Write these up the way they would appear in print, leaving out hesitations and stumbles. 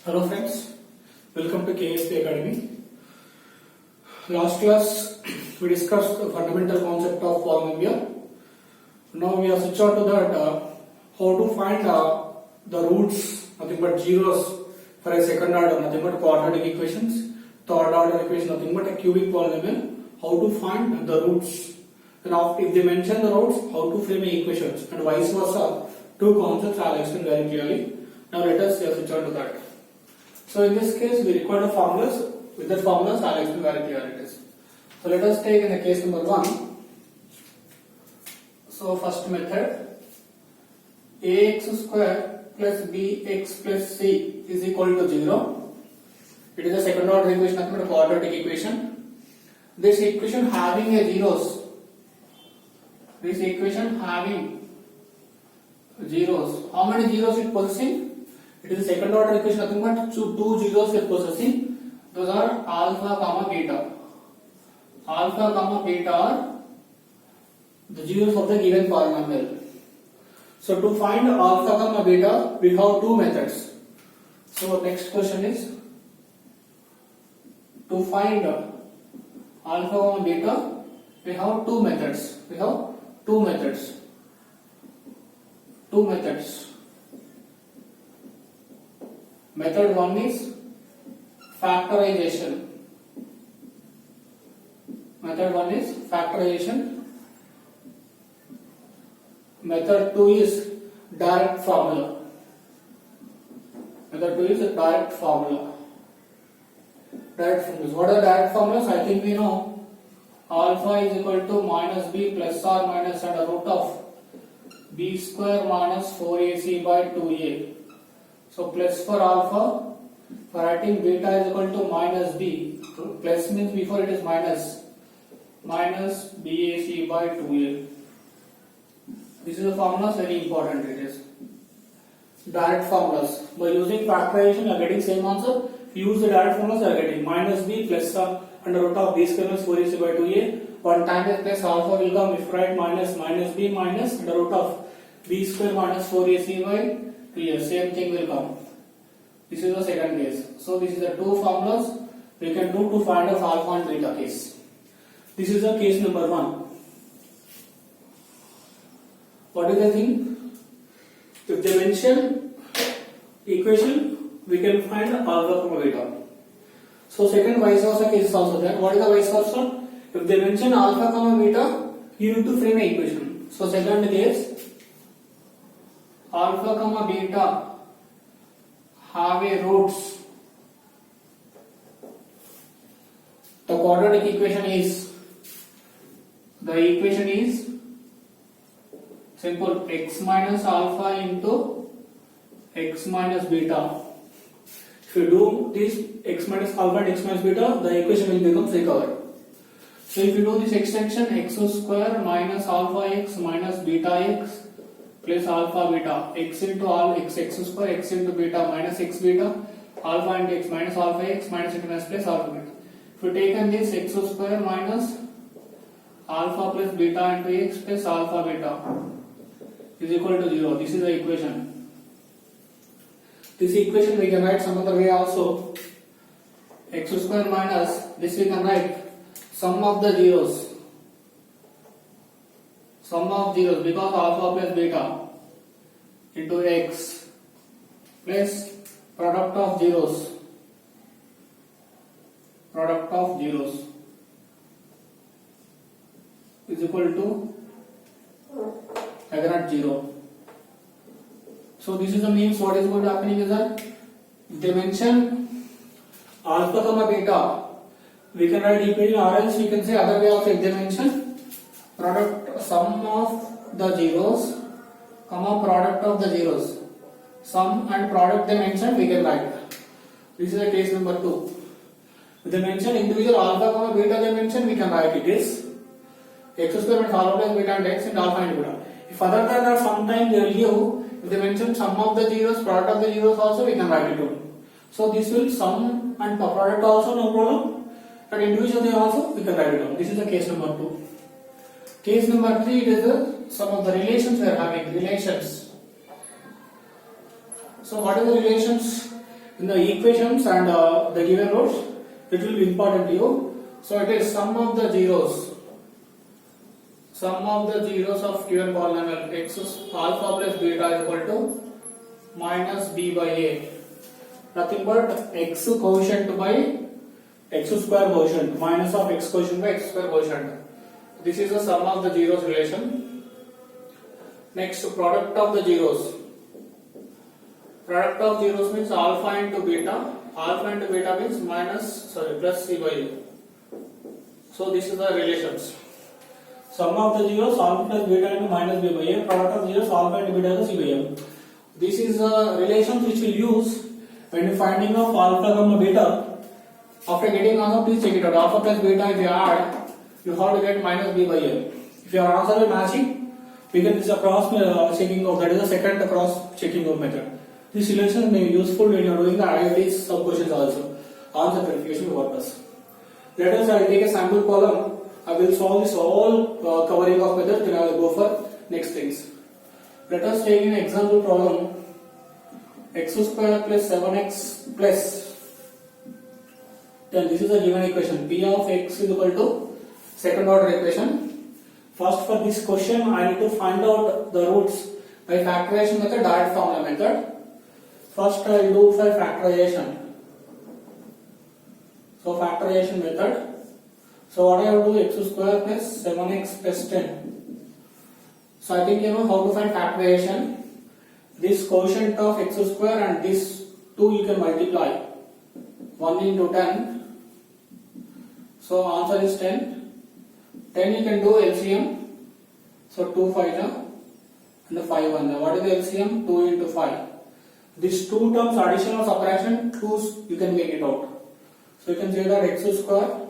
Hello friends, welcome to KSP Academy. Last class we discussed the fundamental concept of polynomial. Now we are switched on to that how to find the roots, nothing but zeros for a second order, nothing but quadratic equations, third order equation, nothing but a cubic polynomial, how to find the roots. And if they mention the roots, how to frame equations and vice versa. Two concepts I will explain very clearly. Now let us switch on to that. So in this case we require the formulas. With the formulas I will explain very clearly it is. So let us take in the case number 1. So first method, ax square plus bx plus c is equal to 0. It is a second order equation, nothing but a quadratic equation. This equation having a zeros. This equation having zeros. How many zeros it possessing? It is a second order equation, nothing but two zeros it possessing. Those are alpha comma beta. Alpha comma beta are the zeros of the given polynomial. So to find alpha comma beta, we have two methods. So next question is to find alpha comma beta. We have two methods. Method 1 is factorization. Method 2 is direct formula. What are the direct formulas? I think we know alpha is equal to minus b plus or minus under root of b square minus 4ac by 2a. So plus for alpha, for writing beta is equal to minus b. Plus means before it is minus bac by 2a. This is the formulas, very important it is. Direct formulas. By using factorization you are getting same answer. If you use the direct formulas you are getting minus b plus under root of b square minus 4ac by 2a. One time with plus alpha will come if write minus b minus under root of b square minus 4ac by 2a. Same thing will come. This is the second case. So this is the two formulas we can do to find out alpha and beta case. This is the case number 1. What is the thing? If they mention equation, we can find alpha comma beta. So second vice versa case is also there. What is the vice versa? If they mention alpha comma beta, you need to frame an equation. So second case, alpha comma beta have a roots. The quadratic equation is simple, x minus alpha into x minus beta. If you do this x minus alpha and x minus beta, the equation will become recovered. So if you do this extension, x square minus alpha x minus beta x plus alpha beta, x into x square, x into beta minus x beta, alpha into x minus alpha x minus into minus plus alpha beta. If you take this x square minus alpha plus beta into x plus alpha beta is equal to 0. This is the equation. This equation we can write some other way also. X square minus, this we can write sum of zeros because alpha plus beta into x plus product of zeros is equal to again 0. So this is the means what is going to happening is that if they mention alpha comma beta, we can write equation, or else we can say other way also. If they mention product sum of the zeros comma product of the zeros, sum and product they mention, we can write. This is the case number 2. If they mention individual alpha comma beta they mention, we can write it is x square minus alpha plus beta and x and alpha and beta. If other than that, sometimes they will give, if they mention sum of the zeros, product of the zeros also, we can write it down. So this will sum and product also, no problem, and individually also we can write it down. This is the case number 2. Case number 3, it is some of the relations we are having. Relations. So what are the relations? in the equations and the given roots, it will be important to you. So it is sum of the zeros of given polynomial x alpha plus beta is equal to minus b by a. Nothing but x quotient by x square quotient minus of x quotient by x square quotient. This is the sum of the zeros relation. Next, product of the zeros. Product of zeros means alpha into beta. Alpha into beta means plus c by a. So this is the relations. Sum of the zeros alpha plus beta into minus b by a. Product of zeros alpha into beta into c by a. This is the relations which we use when finding of alpha comma beta. After getting answer, please check it out. Alpha plus beta, if you add, you have to get minus b by a. If your answer is matching, we can use a cross checking of, that is the second cross checking of method. This relation may be useful when you are doing the IIT sub questions also. Answer verification purpose. Let us take a sample problem. I will solve this all covering of method, then I will go for next things. Let us take an example problem. X square plus 7x plus 10. This is a given equation. P of x is equal to second order equation. First, for this question, I need to find out the roots by factorization method, direct formula method. First, I will do for factorization. So, factorization method. So, what I have to do, x square plus 7x plus 10. So, I think you know how to find factorization. This quotient of x square and this 2 you can multiply. 1 into 10. So, answer is 10. 10 you can do LCM. So, 2 5 and 5 1. What is the LCM? 2 into 5. These two terms, addition or subtraction, 2's you can make it out. So, you can say that x square,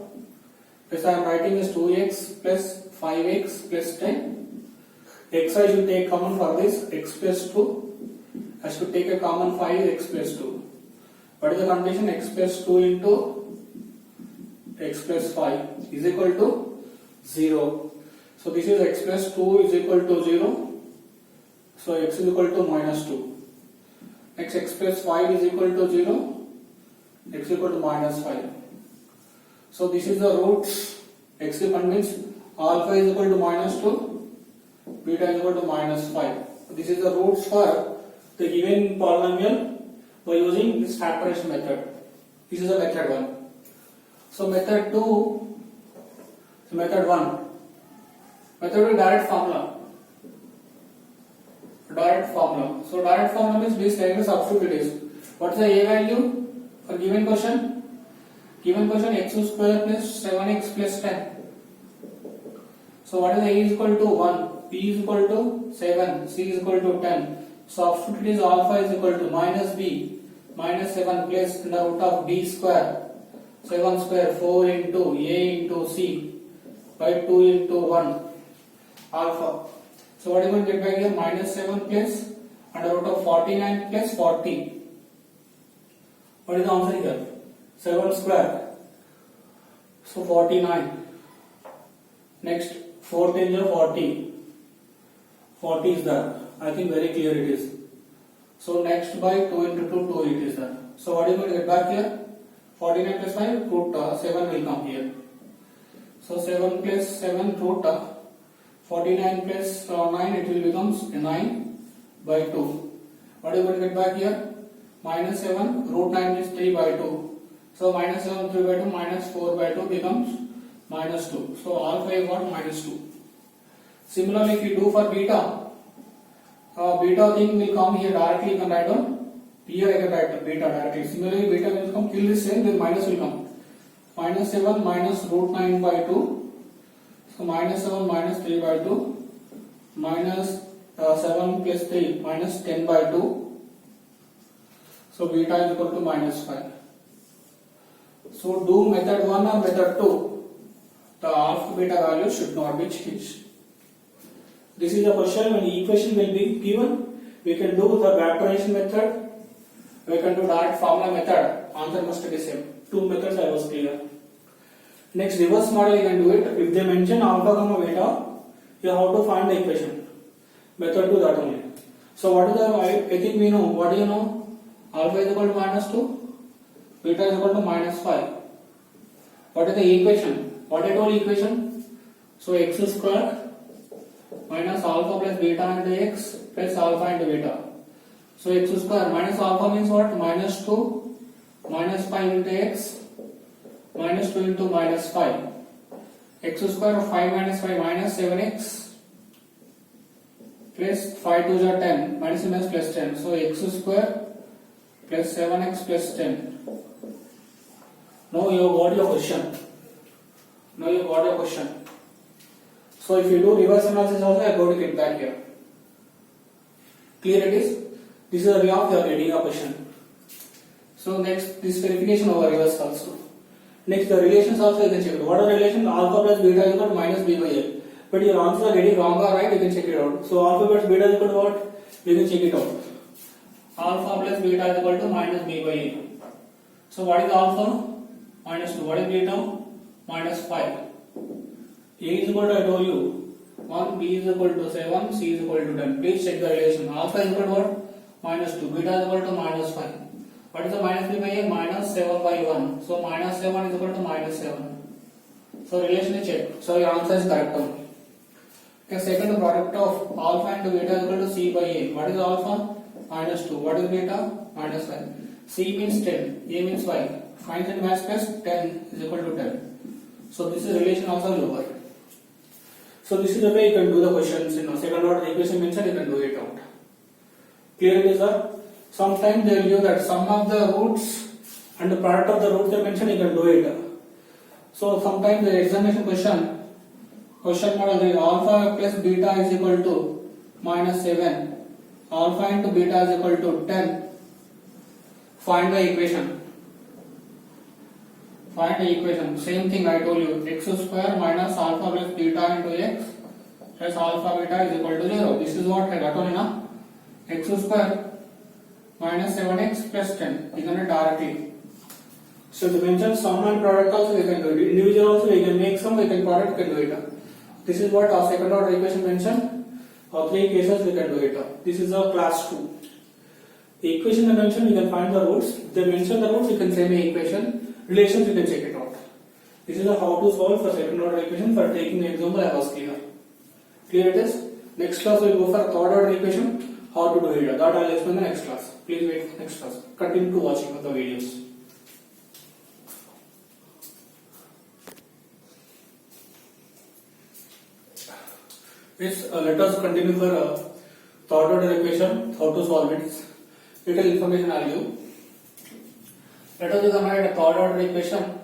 as I am writing is 2x plus 5x plus 10. X I should take common for this, x plus 2. I should take a common 5, x plus 2. What is the condition? X plus 2 into x plus 5 is equal to 0. So this is x plus 2 is equal to 0. So x is equal to minus 2. Next, x plus 5 is equal to 0. X is equal to minus 5. So this is the roots. X means alpha is equal to minus 2. Beta is equal to minus 5. This is the roots for the given polynomial by using this factorization method. This is the method 1. So method 2, method 1. Method 2 direct formula. Direct formula. So direct formula means base diagonal substitute it is. What is the a value for given question? Given question x square plus 7x plus 10. So what is the a is equal to 1, b is equal to 7, c is equal to 10. Substitute is alpha is equal to minus b, minus 7 plus the root of b square, 7 square 4 into a into c by 2 into 1 alpha. So what are you going to get back here? Minus 7 plus under root of 49 plus 40. What is the answer here? 7 square. So 49. Next 4 times 40. 40 is there. I think very clear it is. So next by 2 into 2, 2 it is there. So what are you going to get back here? 49 plus 5 root 7 will come here. So 7 plus 7 root 49 plus 9 it will becomes 9 by 2. What are you going to get back here? Minus 7 root 9 is 3 by 2. So minus 7 3 by 2 minus 4 by 2 becomes minus 2. So alpha is what? Minus 2. Similarly, if you do for beta, beta thing will come here directly. You can write down. Here I can write beta directly. Similarly, beta will come, kill this same, then minus will come. Minus 7 minus root 9 by 2. So minus 7 minus 3 by 2. Minus 7 plus 3 minus 10 by 2. So beta is equal to minus 5. So do method 1 or method 2. The alpha beta value should not be changed. This is a question when the equation will be given. We can do the factorization method. We can do direct formula method. Answer must be same. Two methods I was clear. Next, reverse model you can do it. If they mention alpha comma beta, you have to find the equation. Method 2 that only. So what is the, I think we know. What do you know? Alpha is equal to minus 2, beta is equal to minus 5. What is the equation? What I told equation? So x square minus alpha plus beta into x plus alpha into beta. So x square minus alpha means what? Minus 2 minus 5 into x minus 2 into minus 5. X square of 5 minus 5 minus 7x plus 5 2s are 10 minus minus plus 10. So x square plus 7x plus 10. Now you got your question. So if you do reverse analysis also, I am going to get back here. Clear it is? This is the way of you are getting a question. So next, this verification over reverse also. Next, the relations also you can check it. What are the relations? Alpha plus beta is equal to minus b by l. But your answers are getting wrong or right, you can check it out. So alpha plus beta is equal to what? You can check it out. Alpha plus beta is equal to minus b by l. So what is alpha? Minus 2. What is beta? Minus 5. A is equal to, I told you, 1, B is equal to 7, C is equal to 10. Please check the relation. Alpha is equal to what? Minus 2. Beta is equal to minus 5. What is the minus b by a? Minus 7 by 1. So minus 7 is equal to minus 7. So relation is checked. So your answer is correct only. Okay, second, the product of alpha and beta is equal to C by A. What is alpha? Minus 2. What is beta? Minus 5. C means 10. A means 5. Find the mass plus 10 is equal to 10. So this is relation also lower. So this is the way you can do the questions in second order equation mentioned, you can do it out. Clear it is, sir? Sometimes they will give that sum of the roots and the product of the roots they mentioned, you can do it. So sometimes the examination question model is alpha plus beta is equal to minus 7. Alpha into beta is equal to 10. Find the equation. Find the equation. Same thing I told you. X square minus alpha plus beta into x plus alpha beta is equal to 0. This is what I got only now. X square minus 7x plus 10. You can do it directly. So to mention sum and product also we can do it. Individual also we can make sum, we can product, we can do it. This is what our second order equation mentioned. Or 3 cases we can do it. This is a class 2. The equation they mentioned, you can find the roots. If they mention the roots, you can say the equation. Relations, you can check it out. This is a how to solve for second order equation. For taking the example, I was clear. Clear it is? Next class we will go for third order equation. How to do it? That I will explain in the next class. Please wait for next class. Continue to watching the videos. Yes, let us continue for third order equation. How to solve it? Little information I will give. Let us write a third order equation.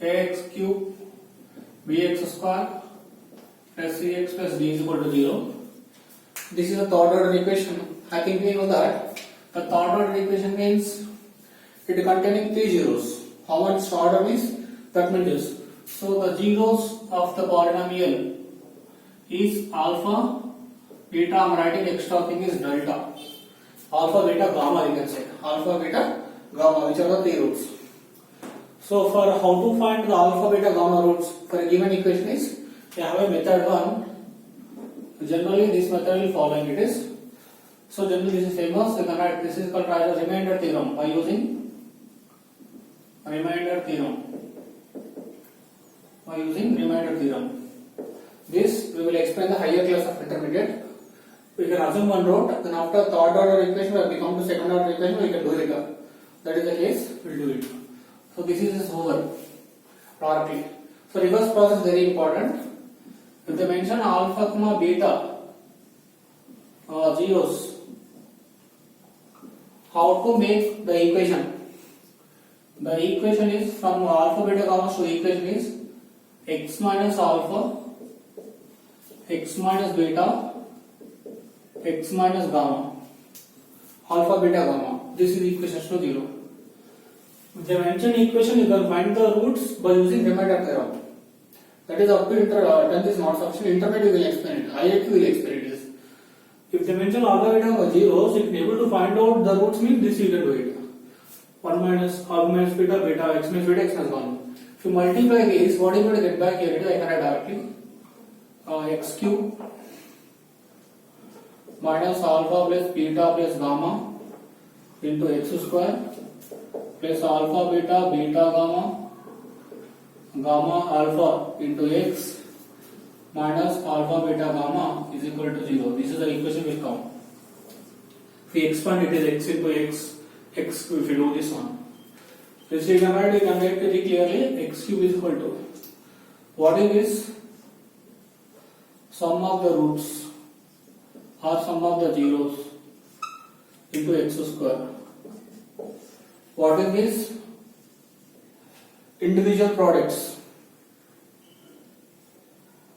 Ax cube bx square plus cx plus d is equal to 0. This is a third order equation. I think we know that. The third order equation means it containing 3 zeros. How much order is? That means this. So the zeros of the polynomial is alpha, beta. I am writing extra thing is delta. Alpha, beta, gamma you can say. Alpha, beta, gamma, which are the 3 roots. So for how to find the alpha, beta, gamma roots for a given equation is, you have a method 1. Generally this method will following it is. So generally this is famous. You can write this is called as a remainder theorem by using remainder theorem. This we will explain the higher class of intermediate. We can assume one root, then after third order equation we come to second order equation, we can do it. That is the case, we will do it. So this is over directly. So reverse process is very important. If they mention alpha comma beta zeros, how to make the equation? The equation is from alpha beta gamma, so equation is x minus alpha, x minus beta, x minus gamma, alpha beta gamma. This is equation to 0. If they mention equation, you can find the roots by using remainder theorem. That is up to 10th is not sufficient. Intermediate will explain it. IIQ will explain it. If they mention alpha beta gamma zeros, if you are able to find out the roots means this you can do it. 1 minus alpha minus beta, beta, x minus beta, x minus gamma. If you multiply these, what you going to get back here? I can write directly x cube minus alpha plus beta plus gamma into x square plus alpha beta beta gamma gamma alpha into x minus alpha beta gamma is equal to 0. This is the equation will come. If we expand it is x into x if we do this one. This we can write very clearly x cube is equal to what is this? Sum of the roots or sum of the zeros into x square. What is this? Individual products,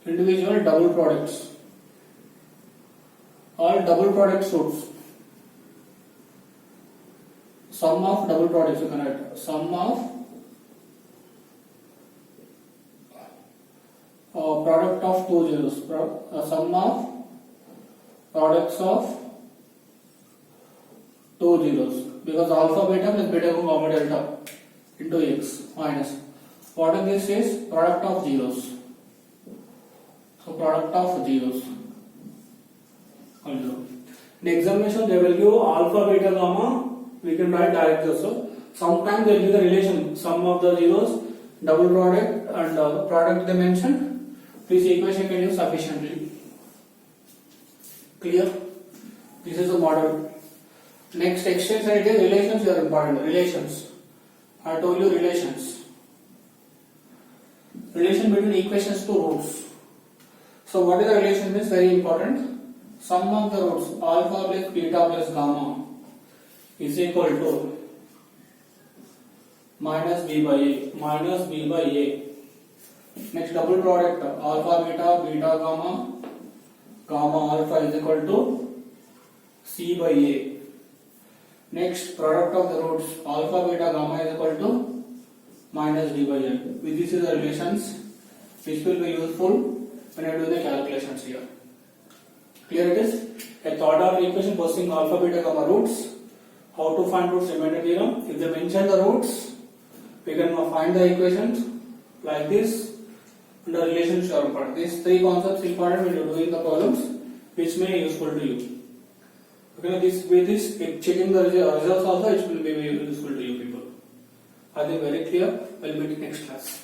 individual double products, all double product roots. Sum of double products you can write sum of product of two zeros, sum of products of two zeros, because alpha beta plus beta gamma delta into x minus what is this is product of zeros. So product of zeros. In examination they will give alpha beta gamma. We can write direct also. Sometimes they will give the relation sum of the zeros, double product and product dimension. This equation can use sufficiently. Clear? This is the model. Next exercise is relations are important. Relations. I told you relations. Relation between equations to roots. So what is the relation is very important. Sum of the roots alpha plus beta plus gamma is equal to minus b by a. Next double product alpha beta beta gamma alpha is equal to c by a. Next product of the roots alpha beta gamma is equal to minus d by a. With this is the relations which will be useful when I do the calculations here. Clear it is? A third order equation posing alpha beta gamma roots. How to find roots? Remainder theorem. If they mention the roots, we can find the equations like this. And the relations are important. These three concepts important when you are doing the problems, which may be useful to you. Okay, with this checking the results also, it will be very useful to you people. Are they very clear? We'll meet in next class.